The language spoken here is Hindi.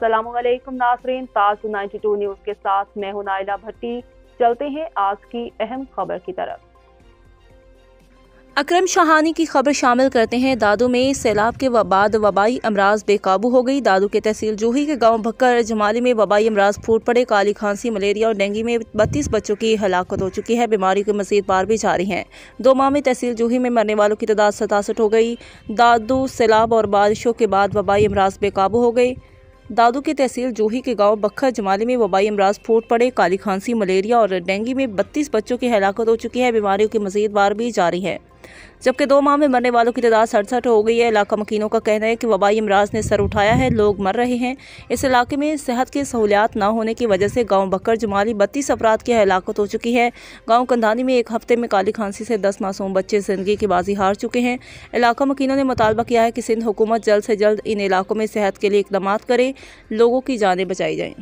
अस्सलामुअलैकुम नाज़रीन, ताज़ 92 न्यूज़ के साथ मैं हूं नाइला भट्टी। चलते हैं आज की अहम खबर की तरफ। अकरम शाहानी की खबर शामिल करते हैं। दादू में सैलाब के बाद वबाई अमराज बेकाबू हो गई। दादू के तहसील जूही के गांव भक्कर जमाली में वबाई अमराज फूट पड़े। काली खांसी, मलेरिया और डेंगू में 32 बच्चों की हलाकत हो चुकी है। बीमारी के मज़ीद बार भी जारी हैं। 2 माह में तहसील जूही में मरने वालों की तादाद 67 हो गई। दादू सैलाब और बारिशों के बाद वबाई अमराज बेकाबू हो गए। दादू के तहसील जूही के गांव बखर जमाली में वबाई अमराज फूट पड़े। काली खांसी, मलेरिया और डेंगू में 32 बच्चों की हलाकत हो चुकी है। बीमारियों की मज़ीद बार भी जारी है, जबकि 2 माह में मरने वालों की तादाद 67 हो गई है। इलाका मकीनों का कहना है कि वबाई अमराज ने सर उठाया है, लोग मर रहे हैं। इस इलाके में सेहत की सहूलियात न होने की वजह से गांव बकर जमाली 32 अफराद की हलाकत हो चुकी है। गांव कंधानी में 1 हफ्ते में काली खांसी से 10 मासूम बच्चे जिंदगी की बाजी हार चुके हैं। इलाका मकीनों ने मुतालबा किया है कि सिंध हुकूमत जल्द से जल्द इन इलाकों में सेहत के लिए इकदाम करे, लोगों की जानें बचाई जाएँ।